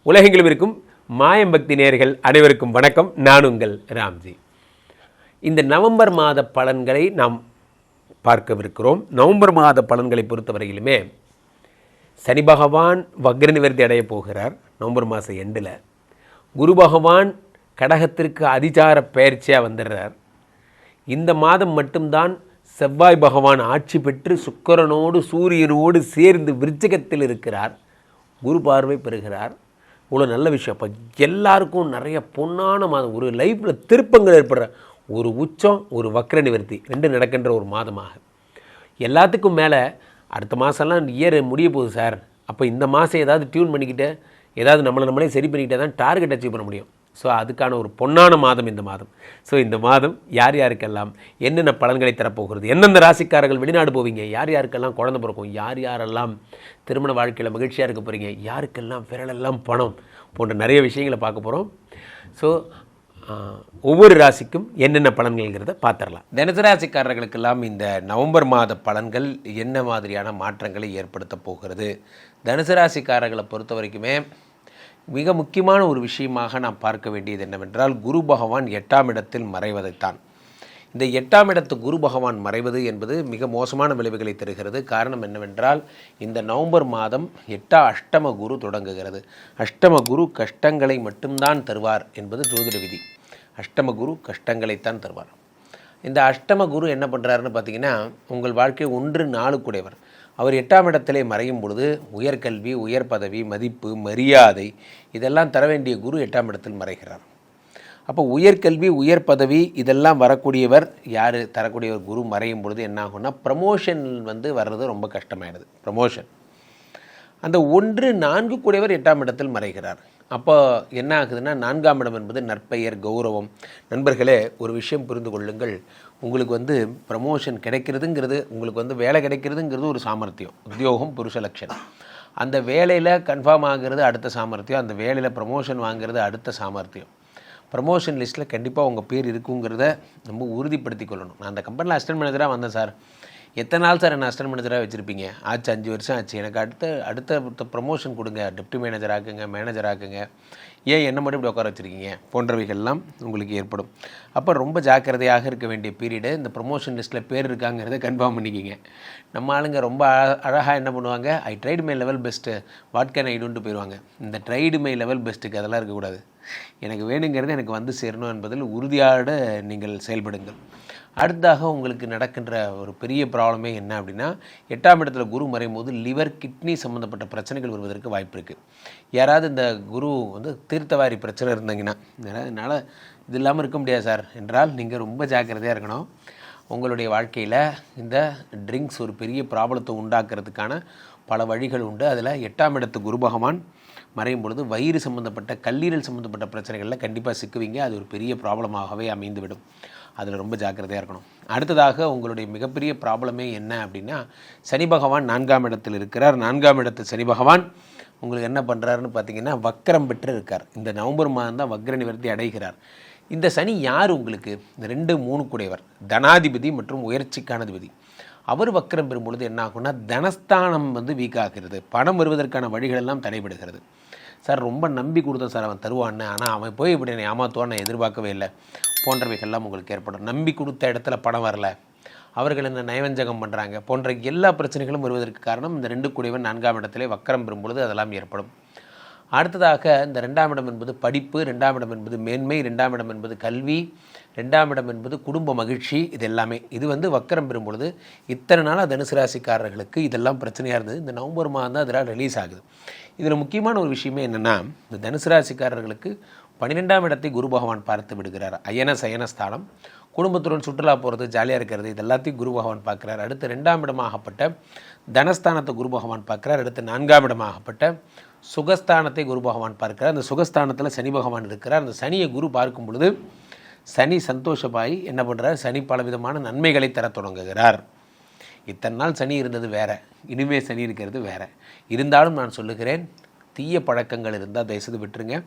உலகெங்கிலும் இருக்கும் மாயம்பக்தி நேயர்கள் அனைவருக்கும் வணக்கம். நான் உங்கள் ராம்ஜி. இந்த நவம்பர் மாத பலன்களை நாம் பார்க்கவிருக்கிறோம். நவம்பர் மாத பலன்களை பொறுத்தவரையிலுமே சனி பகவான் வக்ர நிவர்த்தி அடைய போகிறார். நவம்பர் மாதம் எண்டில் குரு பகவான் கடகத்திற்கு அதிசார பயிற்சியாக வந்துடுறார். இந்த மாதம் மட்டும்தான் செவ்வாய் பகவான் ஆட்சி பெற்று சுக்கிரனோடு சூரியனோடு சேர்ந்து விருச்சிகத்தில் இருக்கிறார். குரு பார்வை பெறுகிறார். இவ்வளோ நல்ல விஷயம். அப்போ எல்லாருக்கும் நிறைய பொன்னான மாதம், ஒரு லைஃப்பில் திருப்பங்கள் ஏற்படுற ஒரு உச்சம், ஒரு வக்ர நிவர்த்தி ரெண்டு நடக்கின்ற ஒரு மாதமாக. எல்லாத்துக்கும் மேலே அடுத்த மாதம்லாம் இயர் முடிய போகுது சார். அப்போ இந்த மாதம் ஏதாவது டியூன் பண்ணிக்கிட்டு ஏதாவது நம்மளே சரி பண்ணிக்கிட்டே தான் டார்கெட் அச்சீவ் பண்ண முடியும். ஸோ அதுக்கான ஒரு பொன்னான மாதம் இந்த மாதம். ஸோ இந்த மாதம் யார் யாருக்கெல்லாம் என்னென்ன பலன்களை தரப்போகிறது, எந்தெந்த ராசிக்காரர்கள் வெளிநாடு போவீங்க, யார் யாருக்கெல்லாம் குழந்தை பிறக்கும், யார் யாரெல்லாம் திருமண வாழ்க்கையில் மகிழ்ச்சியாக இருக்க போகிறீங்க, யாருக்கெல்லாம் விரலெல்லாம் பணம் போன்ற நிறைய விஷயங்களை பார்க்க போகிறோம். ஸோ ஒவ்வொரு ராசிக்கும் என்னென்ன பலன்கள்ங்கிறத பார்த்துடலாம். தனுசு ராசிக்காரர்களுக்கெல்லாம் இந்த நவம்பர் மாத பலன்கள் என்ன மாதிரியான மாற்றங்களை ஏற்படுத்த போகிறது? தனுசு ராசிக்காரர்களை பொறுத்த வரைக்குமே மிக முக்கியமான ஒரு விஷயமாக நாம் பார்க்க வேண்டியது என்னவென்றால், குரு பகவான் 8ஆம் இடத்தில் மறைவதைத்தான். இந்த 8ஆம் இடத்து குரு பகவான் மறைவது என்பது மிக மோசமான விளைவுகளை தருகிறது. காரணம் என்னவென்றால், இந்த நவம்பர் மாதம் அஷ்டம குரு தொடங்குகிறது. அஷ்டம குரு கஷ்டங்களை மட்டும்தான் தருவார் என்பது ஜோதிட விதி. அஷ்டம குரு கஷ்டங்களைத்தான் தருவார். இந்த அஷ்டம குரு என்ன பண்ணுறாருன்னு பார்த்தீங்கன்னா, உங்கள் வாழ்க்கை 1-4 கூடையவர். அவர் 8ஆம் இடத்திலே மறையும் பொழுது உயர்கல்வி, உயர் பதவி, மதிப்பு, மரியாதை இதெல்லாம் தர வேண்டிய குரு 8ஆம் இடத்தில் மறைகிறார். அப்போ உயர்கல்வி, உயர் பதவி இதெல்லாம் வரக்கூடியவர் யார்? தரக்கூடியவர் குரு மறையும் பொழுது என்ன ஆகும்னா, ப்ரமோஷன் வர்றது ரொம்ப கஷ்டமாயிடுது. ப்ரமோஷன் அந்த 1-4 கூடையவர் 8ஆம் இடத்தில் மறைகிறார். அப்போ என்ன ஆகுதுன்னா, 4ஆம் இடம் என்பது நற்பெயர், கௌரவம். நண்பர்களே, ஒரு விஷயம் புரிந்து கொள்ளுங்கள். உங்களுக்கு ப்ரமோஷன் கிடைக்கிறதுங்கிறது, உங்களுக்கு வேலை கிடைக்கிறதுங்கிறது ஒரு சாமர்த்தியம். உத்தியோகம் புருஷ லட்சணம். அந்த வேலையில் கன்ஃபார்ம் ஆகிறது அடுத்த சாமர்த்தியம். அந்த வேலையில் ப்ரமோஷன் வாங்கிறது அடுத்த சாமர்த்தியம். ப்ரமோஷன் லிஸ்ட்டில் கண்டிப்பாக உங்கள் பேர் இருக்குங்கிறத நம்ம உறுதிப்படுத்தி கொள்ளணும். நான் அந்த கம்பெனியில் அசிஸ்டன்ட் மேனேஜராக வந்தேன் சார். எத்தனை நாள் சார் என்ன அசிஸ்டன்ட் மேனேஜராக வச்சுருப்பீங்க? ஆச்சு 5 வருஷம் ஆச்சு. எனக்கு அடுத்த ப்ரமோஷன் கொடுங்க, டெப்டி மேனேஜர் ஆக்குங்க, மேனேஜர் ஆக்குங்க. ஏன் என்ன மட்டும் இப்படி உட்கார வச்சுருக்கீங்க? போன்றவைகள்லாம் உங்களுக்கு ஏற்படும். அப்போ ரொம்ப ஜாக்கிரதையாக இருக்க வேண்டிய பீரியடு. இந்த ப்ரமோஷன் லிஸ்ட்டில் பேர் இருக்காங்கிறத கன்ஃபார்ம் பண்ணிக்கிங்க. நம்ம ஆளுங்க ரொம்ப அழகாக என்ன பண்ணுவாங்க, I tried my level best, what can I டூன்ட்டு போயிடுவாங்க. இந்த ட்ரைடு மை லெவல் பெஸ்ட்டுக்கு அதெல்லாம் இருக்கக்கூடாது. எனக்கு வேணுங்கிறது எனக்கு சேரணும் என்பதில் உறுதியோடு நீங்கள் செயல்படுங்கள். அடுத்ததாக உங்களுக்கு நடக்கின்ற ஒரு பெரிய ப்ராப்ளமே என்ன அப்படின்னா, 8ஆம் இடத்துல குரு மறையும் போது லிவர், கிட்னி சம்மந்தப்பட்ட பிரச்சனைகள் வருவதற்கு வாய்ப்பு இருக்குது. யாராவது இந்த குரு தீர்த்தவாரி பிரச்சனை இருந்தீங்கன்னா, என்னால் இது இல்லாமல் இருக்க முடியாது சார் என்றால் நீங்கள் ரொம்ப ஜாக்கிரதையாக இருக்கணும். உங்களுடைய வாழ்க்கையில் இந்த ட்ரிங்க்ஸ் ஒரு பெரிய ப்ராப்ளத்தை உண்டாக்குறதுக்கான பல வழிகள் உண்டு. அதில் 8ஆம் இடத்து குரு பகவான் மறையும் பொழுது வயிறு சம்மந்தப்பட்ட, கல்லீரல் சம்மந்தப்பட்ட பிரச்சனைகளில் கண்டிப்பாக சிக்குவீங்க. அது ஒரு பெரிய ப்ராப்ளமாகவே அமைந்துவிடும். அதில் ரொம்ப ஜாக்கிரதையாக இருக்கணும். அடுத்ததாக உங்களுடைய மிகப்பெரிய ப்ராப்ளமே என்ன அப்படின்னா, சனி பகவான் 4ஆம் இடத்தில் இருக்கிறார். 4ஆம் இடத்து சனி பகவான் உங்களுக்கு என்ன பண்ணுறாருன்னு பார்த்தீங்கன்னா, வக்கரம் பெற்று இருக்கார். இந்த நவம்பர் மாதம் தான் வக்ர நிவர்த்தி அடைகிறார். இந்த சனி யார் உங்களுக்கு? இந்த 2-3 கூடையவர், தனாதிபதி மற்றும் உயர்ச்சிக்கான அதிபதி. அவர் வக்கரம் பெறும் பொழுது என்ன ஆகும்னா, தனஸ்தானம் வீக் ஆகிறது. பணம் வருவதற்கான வழிகளெல்லாம் தடைபடுகிறது. சார் ரொம்ப நம்பி கொடுத்தேன் சார், அவன் தருவான்னு, ஆனால் அவன் போய் இப்படி என்னை ஏமாத்துவான்னு நான் எதிர்பார்க்கவே இல்லை போன்றவைகள்லாம் உங்களுக்கு ஏற்படும். நம்பி கொடுத்த இடத்துல பணம் வரலை, அவர்கள் என்ன நயவஞ்சகம் பண்ணுறாங்க போன்ற எல்லா பிரச்சனைகளும் வருவதற்கு காரணம் இந்த 2 கூடையவன் 4ஆம் இடத்திலே வக்கரம் பெறும் பொழுது அதெல்லாம் ஏற்படும். அடுத்ததாக இந்த 2ஆம் இடம் என்பது படிப்பு, 2ஆம் இடம் என்பது மேன்மை, 2ஆம் இடம் என்பது கல்வி, 2ஆம் இடம் என்பது குடும்ப மகிழ்ச்சி. இது எல்லாமே வக்கரம் பெறும் பொழுது இத்தனை நாளாக தனுசு ராசிக்காரர்களுக்கு இதெல்லாம் பிரச்சனையாக இருந்தது. இந்த நவம்பர் மாதம் தான் அதெல்லாம் ரிலீஸ் ஆகுது. இதில் முக்கியமான ஒரு விஷயமே என்னென்னா, இந்த தனுசு ராசிக்காரர்களுக்கு 12ஆம் இடத்தை குரு பகவான் பார்த்து விடுகிறார். அயன சயனஸ்தானம், குடும்பத்துடன் சுற்றுலா போகிறது, ஜாலியாக இருக்கிறது, இது எல்லாத்தையும் குரு பகவான் பார்க்குறார். அடுத்து 2ஆம் இடமாகப்பட்ட தனஸ்தானத்தை குரு பகவான் பார்க்குறார். அடுத்து 4ஆம் இடமாகப்பட்ட சுகஸ்தானத்தை குரு பகவான் பார்க்கிறார். அந்த சுகஸ்தானத்தில் சனி பகவான் இருக்கிறார். அந்த சனியை குரு பார்க்கும் பொழுது சனி சந்தோஷமாகி என்ன பண்ணுறார், சனி பலவிதமான நன்மைகளை தர தொடங்குகிறார். இத்தனை நாள் சனி இருந்தது வேறு, இனிமேல் சனி இருக்கிறது வேறு. இருந்தாலும் நான் சொல்லுகிறேன், தீய பழக்கங்கள் இருந்தால் தயவுசெய்து விட்டுருங்க.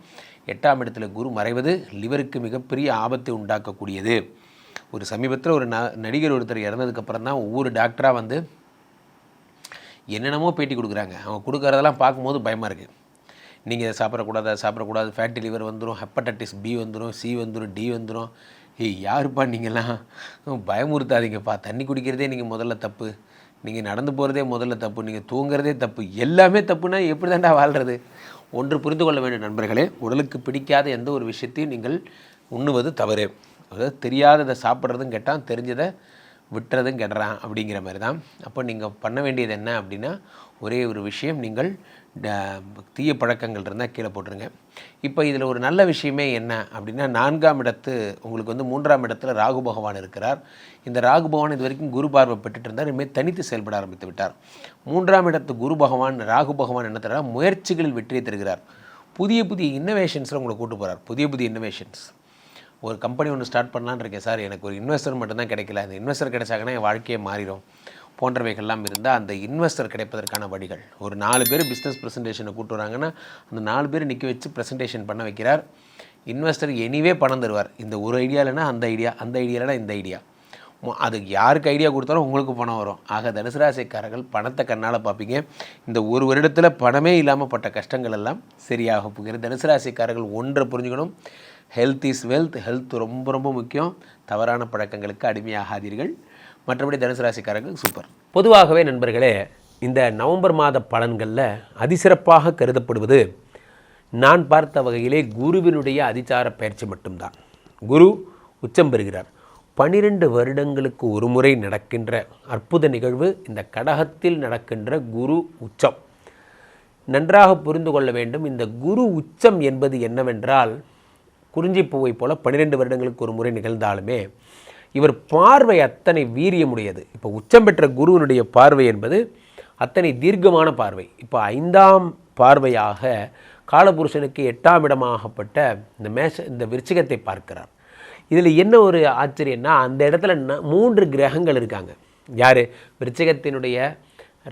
8ஆம் இடத்துல குரு மறைவது லிவருக்கு மிகப்பெரிய ஆபத்தை உண்டாக்கக்கூடியது. ஒரு சமீபத்தில் ஒரு நடிகர் ஒருத்தர் இறந்ததுக்கப்புறம் தான் ஒவ்வொரு டாக்டராக என்னென்னமோ பேட்டி கொடுக்குறாங்க. அவங்க கொடுக்குறதெல்லாம் பார்க்கும்போது பயமாக இருக்குது. நீங்கள் இதை சாப்பிடக்கூடாது, அதை சாப்பிடக்கூடாது, ஃபேட்டி லிவர் வந்துடும், ஹெப்படைட்டிஸ் பி வந்துடும், சி வந்துடும், டி வந்துடும். யாருப்பா நீங்கள்லாம், பயமுறுத்தாதீங்கப்பா. தண்ணி குடிக்கிறதே நீங்கள் முதல்ல தப்பு, நீங்கள் நடந்து போகிறதே முதல்ல தப்பு, நீங்கள் தூங்குறதே தப்பு, எல்லாமே தப்புனா எப்படி தாண்டா வாழ்கிறது? ஒன்று புரிந்து கொள்ள வேண்டும் நண்பர்களே, உடலுக்கு பிடிக்காத எந்த ஒரு விஷயத்தையும் நீங்கள் உண்ணுவது தவறு. அதாவது தெரியாததை சாப்பிட்றதும் கெட்டான், தெரிஞ்சதை விட்டுறதும் கெடுறான் அப்படிங்கிற மாதிரி தான். அப்போ நீங்கள் பண்ண வேண்டியது என்ன அப்படின்னா, ஒரே ஒரு விஷயம், நீங்கள் தீய பழக்கங்கள் இருந்தால் கீழே போட்டுருங்க. இப்போ இதில் ஒரு நல்ல விஷயமே என்ன அப்படின்னா, 4ஆம் இடத்து உங்களுக்கு வந்து 3ஆம் இடத்துல ராகு பகவான் இருக்கிறார். இந்த ராகு பகவான் இது வரைக்கும் குரு பார்வை பெற்றுட்டு இருந்தார், இனிமேல் தனித்து செயல்பட ஆரம்பித்து விட்டார். 3ஆம் இடத்து குரு பகவான் ராகு பகவான் என்ன தர்றார்? முயற்சிகளில் வெற்றியை தருகிறார். புதிய புதிய இன்னோவேஷன்ஸில் உங்களை கூட்டு போகிறார். புதிய புதிய இன்னோவேஷன்ஸ். ஒரு கம்பெனி ஒன்று ஸ்டார்ட் பண்ணலான்னு இருக்கேன் சார், எனக்கு ஒரு இன்வெஸ்டர் மட்டும்தான் கிடைக்கல, அந்த இன்வெஸ்டர் கிடைச்சாங்கன்னா என் வாழ்க்கையே மாறிடும் போன்றவைகள்லாம் இருந்தால் அந்த இன்வெஸ்டர் கிடைப்பதற்கான வழிகள். ஒரு 4 பேர் பிஸ்னஸ் ப்ரெசன்டேஷனை கூட்டு வராங்கன்னா அந்த 4 பேர் நிற்க வச்சு ப்ரெசன்டேஷன் பண்ண வைக்கிறார். இன்வெஸ்டர் எனிவே பணம் தருவார். இந்த ஒரு ஐடியா இல்லைனா அந்த ஐடியா, அந்த ஐடியா இல்லைனா இந்த ஐடியா, அது யாருக்கு ஐடியா கொடுத்தாலும் உங்களுக்கு பணம் வரும். ஆக தனுசு ராசிக்காரர்கள் பணத்தை கண்ணால் பார்ப்பீங்க. இந்த ஒரு வருடத்தில் பணமே இல்லாமல் பட்ட கஷ்டங்கள் எல்லாம் சரியாக போகிறது. தனுசு ராசிக்காரர்கள் ஒன்றை புரிஞ்சுக்கணும், ஹெல்த் இஸ் வெல்த். ஹெல்த் ரொம்ப ரொம்ப முக்கியம். தவறான பழக்கங்களுக்கு அடிமையாகாதீர்கள். மற்றபடி தனுசு ராசிக்காரர்கள் சூப்பர். பொதுவாகவே நண்பர்களே, இந்த நவம்பர் மாத பலன்களில் அதிசிறப்பாக கருதப்படுவது நான் பார்த்த வகையிலே குருவினுடைய அதிசார பயிற்சி மட்டும்தான். குரு உச்சம் பெறுகிறார். 12 வருடங்களுக்கு ஒரு முறை நடக்கின்ற அற்புத நிகழ்வு இந்த கடகத்தில் நடக்கின்ற குரு உச்சம். நன்றாக புரிந்து கொள்ள வேண்டும். இந்த குரு உச்சம் என்பது என்னவென்றால், குறிஞ்சிப்பூவை போல 12 வருடங்களுக்கு ஒரு முறை நிகழ்ந்தாலுமே இவர் பார்வை அத்தனை வீரியமுடையது. இப்போ உச்சம் பெற்ற குருவினுடைய பார்வை என்பது அத்தனை தீர்க்கமான பார்வை. இப்போ 5ஆம் பார்வையாக காலபுருஷனுக்கு 8ஆம் இடமாகப்பட்ட இந்த விருச்சிகத்தை பார்க்கிறார். இதில் என்ன ஒரு ஆச்சரியன்னா, அந்த இடத்துல 3 கிரகங்கள் இருக்காங்க. யார்? விருச்சிகத்தினுடைய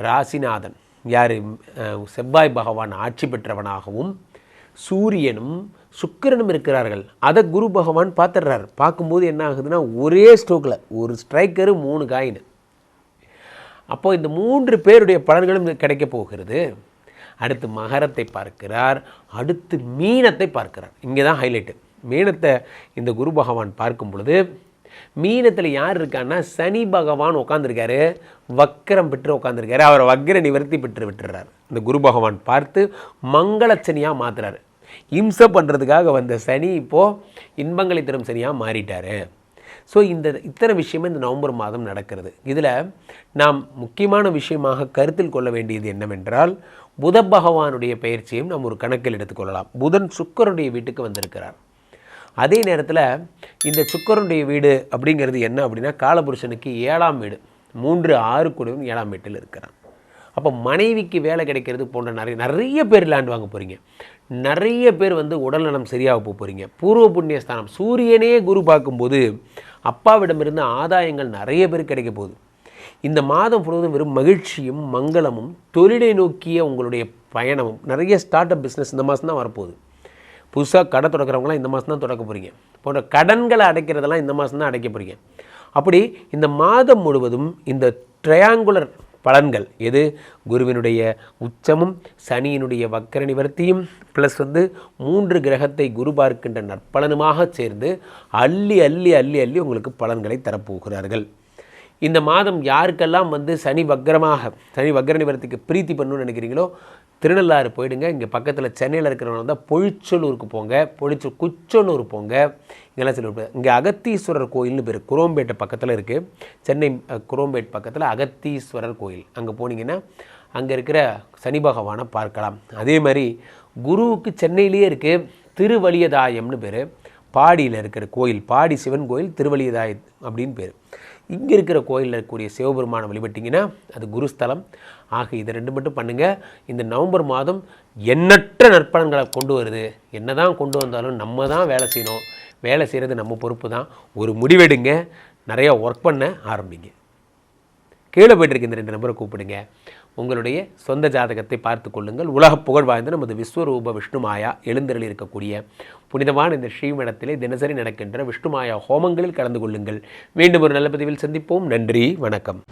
ராசிநாதன் யார்? செவ்வாய் பகவான் ஆட்சி பெற்றவனாகவும் சூரியனும் சுக்கிரனும் இருக்கிறார்கள். அதை குரு பகவான் பார்த்துடுறார். பார்க்கும்போது என்ன ஆகுதுன்னா, ஒரே ஸ்ட்ரோக்கில் ஒரு ஸ்ட்ரைக்கரு 3 காயின். அப்போது இந்த 3 பேருடைய பலன்களும் கிடைக்க போகிறது. அடுத்து மகரத்தை பார்க்கிறார், அடுத்து மீனத்தை பார்க்கிறார். இங்கே தான் ஹைலைட்டு. மீனத்தை இந்த குரு பகவான் பார்க்கும் பொழுது, மீனத்தில் யார் இருக்கான்னா சனி பகவான் உட்காந்துருக்காரு, வக்கரம் பெற்று உட்காந்துருக்காரு. அவரை வக்கர நிவர்த்தி பெற்று விட்டுறார். இந்த குரு பகவான் பார்த்து மங்களச்சனியாக மாற்றுறாரு. இம்சை பண்ணுறதுக்காக வந்த சனி இப்போது இன்பங்களை தரும் சனியாக மாறிட்டார். ஸோ இத்தனை விஷயமே இந்த நவம்பர் மாதம் நடக்கிறது. இதில் நாம் முக்கியமான விஷயமாக கருத்தில் கொள்ள வேண்டியது என்னவென்றால், புத பகவானுடைய பயிற்சியும் நாம் ஒரு கணக்கில் எடுத்துக்கொள்ளலாம். புதன் சுக்கிரனுடைய வீட்டுக்கு வந்திருக்கிறார். அதே நேரத்தில் இந்த சுக்கிரனுடைய வீடு அப்படிங்கிறது என்ன அப்படின்னா, காலபுருஷனுக்கு 7ஆம் வீடு. 3, 6 கூடவும் 7ஆம் வீட்டில் இருக்கிறான். அப்போ மனைவிக்கு வேலை கிடைக்கிறது போன்ற நிறைய பேர் லேண்ட் வாங்க போகிறீங்க. நிறைய பேர் உடல்நலம் சரியாக போகிறீங்க. பூர்வ புண்ணியஸ்தானம் சூரியனே குரு பார்க்கும்போது அப்பாவிடமிருந்து ஆதாயங்கள் நிறைய பேர் கிடைக்க போகுது. இந்த மாதம் முழுவதும் வெறும் மகிழ்ச்சியும் மங்களமும் தொழிலை நோக்கிய உங்களுடைய பயணமும். நிறைய ஸ்டார்ட் அப் பிஸ்னஸ் இந்த மாதம் தான் வரப்போகுது. புதுசாக கடை தொடக்கிறவங்களாம் இந்த மாதம் தான் தொடக்க போகிறீங்க. போன்ற கடன்களை அடைக்கிறதெல்லாம் இந்த மாதம் தான் அடைக்க போகிறீங்க. அப்படி இந்த மாதம் முழுவதும் இந்த ட்ரையாங்குலர் பலன்கள் எது? குருவினுடைய உச்சமும் சனியினுடைய வக்கர நிவர்த்தியும் ப்ளஸ் 3 கிரகத்தை குரு பார்க்கின்ற நற்பலனுமாக சேர்ந்து அள்ளி அள்ளி அள்ளி அள்ளி உங்களுக்கு பலன்களை தரப்போகிறார்கள். இந்த மாதம் யாருக்கெல்லாம் சனி வக்கர நிவர்த்திக்கு பிரீத்தி பண்ணணும்னு நினைக்கிறீங்களோ, திருநள்ளாறு போயிடுங்க. இங்கே பக்கத்தில் சென்னையில் இருக்கிறவங்க தான் பொழிச்சலூருக்கு போங்க, குச்சனூர் போங்க. இங்கெல்லாம் சொல்லிவிட்டு இங்கே அகத்தீஸ்வரர் கோயில்னு பேர், குரோம்பேட்டை பக்கத்தில் இருக்குது. சென்னை குரோம்பேட் பக்கத்தில் அகத்தீஸ்வரர் கோயில். அங்கே போனீங்கன்னா அங்கே இருக்கிற சனி பகவானை பார்க்கலாம். அதே மாதிரி குருவுக்கு சென்னையிலேயே இருக்குது திருவலியதாயம்னு பேர். பாடியில் இருக்கிற கோயில், பாடி சிவன் கோயில், திருவலியதாயம் அப்படின்னு பேர். இங்கே இருக்கிற கோயிலில் இருக்கக்கூடிய சிவபெருமானை வழிபட்டிங்கன்னா அது குருஸ்தலம். ஆக இதை 2 மட்டும் பண்ணுங்கள். இந்த நவம்பர் மாதம் எண்ணற்ற நற்பலன்களை கொண்டு வருது. என்ன தான் கொண்டு வந்தாலும் நம்ம தான் வேலை செய்யணும். வேலை செய்கிறது நம்ம பொறுப்பு தான். ஒரு முடிவெடுங்க, நிறையா ஒர்க் பண்ண ஆரம்பிங்க. கீழே போய்ட்டுருக்கு இந்த 2 நம்பரை கூப்பிடுங்க. உங்களுடைய சொந்த ஜாதகத்தை பார்த்து கொள்ளுங்கள். உலக புகழ் வாய்ந்த நமது விஸ்வரூப விஷ்ணுமாயா எழுந்தருளி இருக்கக்கூடிய புனிதமான இந்த ஸ்ரீமடத்திலே தினசரி நடக்கின்ற விஷ்ணுமாயா ஹோமங்களில் கலந்து கொள்ளுங்கள். மீண்டும் ஒரு நல்ல பதிவில் சந்திப்போம். நன்றி, வணக்கம்.